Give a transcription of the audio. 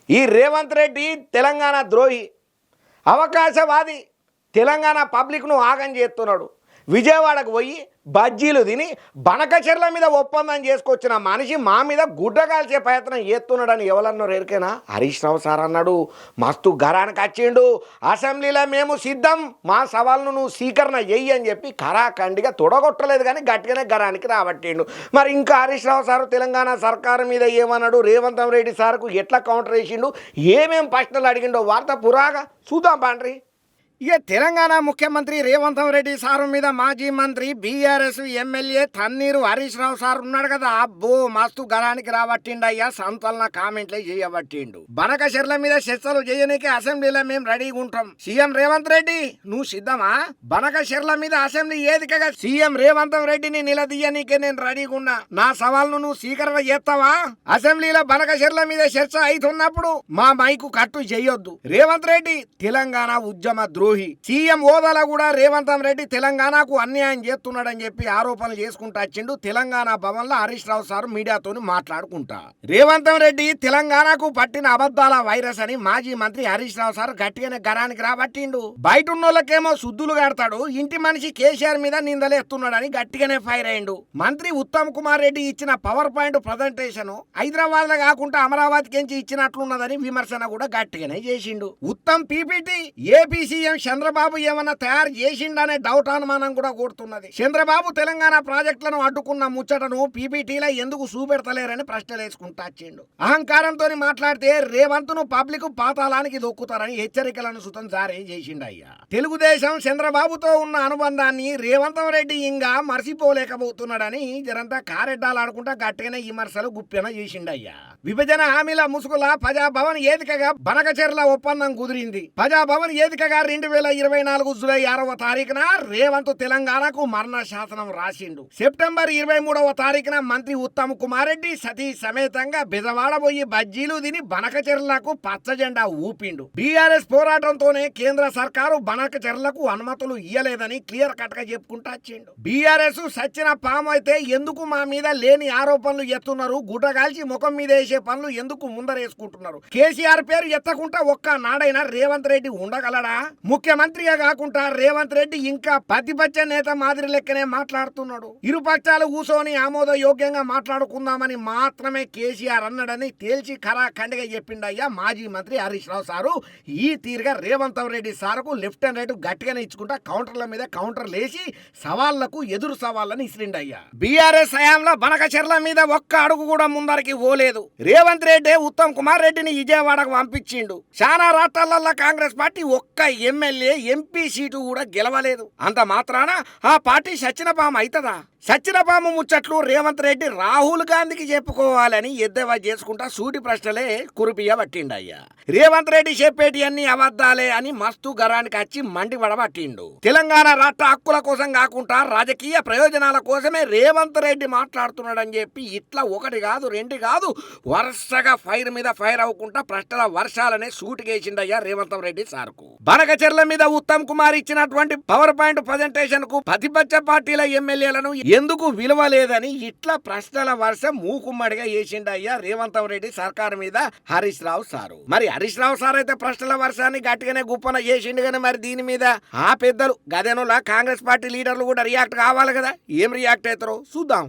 ఈ రేవంత్ రెడ్డి తెలంగాణ ద్రోహి, అవకాశవాది, తెలంగాణ పబ్లిక్ను ఆగం చేస్తున్నాడు. విజయవాడకు పోయి బజ్జీలు తిని బనకచెర్ల మీద ఒప్పందం చేసుకొచ్చిన మనిషి మా మీద గుడ్డ కాల్చే ప్రయత్నం చేస్తున్నాడని ఎవరన్నారు ఎరికేనా? హరీష్ రావు సార్ అన్నాడు. మస్తు గరానికి వచ్చిండు. అసెంబ్లీలో మేము సిద్ధం, మా సవాల్ను నువ్వు స్వీకరణ చెయ్యి అని చెప్పి ఖరాఖండిగా తొడగొట్టలేదు కానీ గట్టిగానే గరానికి రాబట్టిండు. మరి ఇంకా హరీష్ రావు సారు తెలంగాణ సర్కారు మీద ఏమన్నాడు, రేవంత్ రెడ్డి సార్కు ఎట్లా కౌంటర్ వేసిండు, ఏమేం ప్రశ్నలు అడిగిండో వార్త పురాగా చూద్దాం పాండ్రి. ఇక తెలంగాణ ముఖ్యమంత్రి రేవంత్ రెడ్డి సారు మీద మాజీ మంత్రి BRS MLA Thanneeru Harish Rao sir ఉన్నాడు కదా, అబ్బో మస్తు గరానికి రాబట్టిండయ్యా, సంతలన కామెంట్లే చేయబట్టిండు. బనకచెర్ల మీద చర్చలు చేయనీకి అసెంబ్లీలో మేము రెడీగా ఉంటాం. సీఎం రేవంత్ రెడ్డి నువ్వు సిద్ధమా? బనకచెర్ల మీద అసెంబ్లీ ఏదికగా సీఎం రేవంత్ రెడ్డిని నిలదీయనీకే నేను రెడీగా ఉన్నా. నా సవాల్ను నువ్వు స్వీకరణ చేస్తావా? అసెంబ్లీలో బనకచెర్ల మీద చర్చ అవుతున్నప్పుడు మా మైకు కట్టు చేయొద్దు. రేవంత్ రెడ్డి తెలంగాణ ఉద్యమ ద్రోహి. సీఎం హోదాలో కూడా రేవంత్ రెడ్డి తెలంగాణకు అన్యాయం చేస్తున్నాడని చెప్పి ఆరోపణలు చేసుకుంటా వచ్చిండు. తెలంగాణ భవన్ లో హరీష్ రావు సార్ మీడియాతో మాట్లాడుకుంటా రేవంత్ రెడ్డి తెలంగాణకు పట్టిన అబద్ధాల వైరస్ అని మాజీ మంత్రి హరీష్ రావు సార్ గట్టిగానే గరానికి రాబట్టిండు. బయట ఉన్నోళ్ళకేమో శుద్ధులు కడతాడు, ఇంటి మనిషి కేసీఆర్ మీద నిందలేస్తున్నాడని గట్టిగానే ఫైర్ అయ్యిండు. మంత్రి ఉత్తమ్ కుమార్ రెడ్డి ఇచ్చిన పవర్ పాయింట్ ప్రజెంటేషన్ హైదరాబాద్ లో కాకుండా అమరావతికి ఇచ్చినట్లున్నదని విమర్శన కూడా గట్టిగానే చేసిండు. Uttam PPT AP CM Chandrababu ఏమన్నా తయారు చేసిండనే డౌట్ అనుమానం కూడా కూడుతున్నది. చంద్రబాబు తెలంగాణ ప్రాజెక్టులను అడ్డుకున్న ముచ్చటను పీపీటీలో ఎందుకు చూపెడతలేరని ప్రశ్నలు వేసుకుంటా వచ్చిండు. అహంకారంతో మాట్లాడితే రేవంత్ను పబ్లిక్ పాతాళానికి దొక్కుతారని హెచ్చరికలను సుతం జారీ చేసిండయ్యా. తెలుగుదేశం చంద్రబాబుతో ఉన్న అనుబంధాన్ని రేవంత్ రెడ్డి ఇంకా మర్చిపోలేకపోతున్నాడని జరంతా కారెడ్డాలు ఆడుకుంటా గట్టిగానే విమర్శలు గుప్పెన చేసిండయ్యా. విభజన హామీల ముసుగుల ప్రజాభవన్ ఏదికగా బనకచెర్ల ఒప్పందం కుదిరింది. ప్రజాభవన్ ఏదికగా 2024 జూలై 6వ తారీఖున రేవంత్ తెలంగాణకు మరణ శాసనం రాసిండు. సెప్టెంబర్ 23వ తారీఖున మంత్రి ఉత్తమ్ కుమార్ రెడ్డి సతీ సమేతంగా బెజవాడ పోయి బజ్జీలు తిని బనకచెర్లకు పచ్చ జెండా ఊపిండు. బీఆర్ఎస్ పోరాటంతోనే కేంద్ర సర్కారు బనకచెర్లకు అనుమతులు ఇయ్యలేదని క్లియర్ కట్ గా చెప్పుకుంటా వచ్చిండు. బీఆర్ఎస్ సచ్చిన పాము అయితే ఎందుకు మా మీద లేని ఆరోపణలు ఎత్తున్నారు, గుడ్డగాల్చి ముఖం మీద వేసే పనులు ఎందుకు ముందరేసుకుంటున్నారు? కేసీఆర్ పేరు ఎత్తకుండా ఒక్క నాడైనా రేవంత్ రెడ్డి ఉండగలడా? ముఖ్యమంత్రిగా కాకుండా రేవంత్ రెడ్డి ఇంకా ప్రతిపక్ష నేత మాదిరి లెక్కనే మాట్లాడుతున్నాడు. ఇరుపక్షాలు కూర్చొని ఆమోదయోగ్యంగా మాట్లాడుకుందామని మాత్రమే కేసీఆర్ అన్నాడని తేల్చి ఖరాఖండిగా చెప్పిండయ్యా మాజీ మంత్రి హరీష్ రావు సారు. ఈ తీరుగా రేవంత్ రెడ్డి సారుకు లెఫ్ట్ అండ్ రైట్ గట్టిగానే ఇచ్చుకుంటా కౌంటర్ల మీద కౌంటర్ లేచి సవాళ్లకు ఎదురు సవాళ్ళని ఇసిరిండయ్యా. బీఆర్ఎస్ హయాంలో బనకచెర్ల మీద ఒక్క అడుగు కూడా ముందరికి పోలేదు. రేవంత్ రెడ్డి ఉత్తమ్ కుమార్ రెడ్డిని విజయవాడకు పంపించిండు. చాలా రాష్ట్రాలలో కాంగ్రెస్ పార్టీ ఒక్క ఎమ్మెల్యే ఎంపీ సీటు కూడా గెలవలేదు. అంత మాత్రాన ఆ పార్టీ సచ్చినపాము అవుతుందా? సచ్చినపాము ముచ్చట్లు రేవంత్ రెడ్డి రాహుల్ గాంధీకి చెప్పుకోవాలని ఎద్దేవా చేసుకుంటా సూటి ప్రశ్నలే కురిపియబట్టిండయ్యా. రేవంత్ రెడ్డి చెప్పేటి అన్ని అబద్ధాలే అని మస్తు గరానికి వచ్చి మండి పడబట్టిండు. తెలంగాణ రాష్ట్ర హక్కుల కోసం కాకుండా రాజకీయ ప్రయోజనాల కోసమే రేవంత్ రెడ్డి మాట్లాడుతున్నాడని చెప్పి ఇట్లా ఒకటి కాదు రెండు కాదు వరుసగా ఫైర్ మీద ఫైర్ అవ్వకుండా ప్రశ్నల వర్షాలనే సూటికేసిండయ్యా రేవంత్ రెడ్డి సార్కు. బనకచెర్ల మీద ఉత్తమ్ కుమార్ ఇచ్చినటువంటి పవర్ పాయింట్ ప్రజెంటేషన్ కు ప్రతిపక్ష పార్టీల ఎమ్మెల్యేలను ఎందుకు విలువలేదని ఇట్లా ప్రశ్నల వర్షం మూకుమ్మడిగా వేసిండయ్యా రేవంత్ రెడ్డి సర్కారు మీద హరీష్ రావు సారు. మరి హరీష్ రావు సార్ అయితే ప్రశ్నల వర్షాన్ని గట్టిగానే గుప్పన చేసిండు కానీ మరి దీని మీద ఆ పెద్దలు గదేనులా కాంగ్రెస్ పార్టీ లీడర్లు కూడా రియాక్ట్ కావాలి కదా. ఏం రియాక్ట్ అవుతారో చూద్దాం.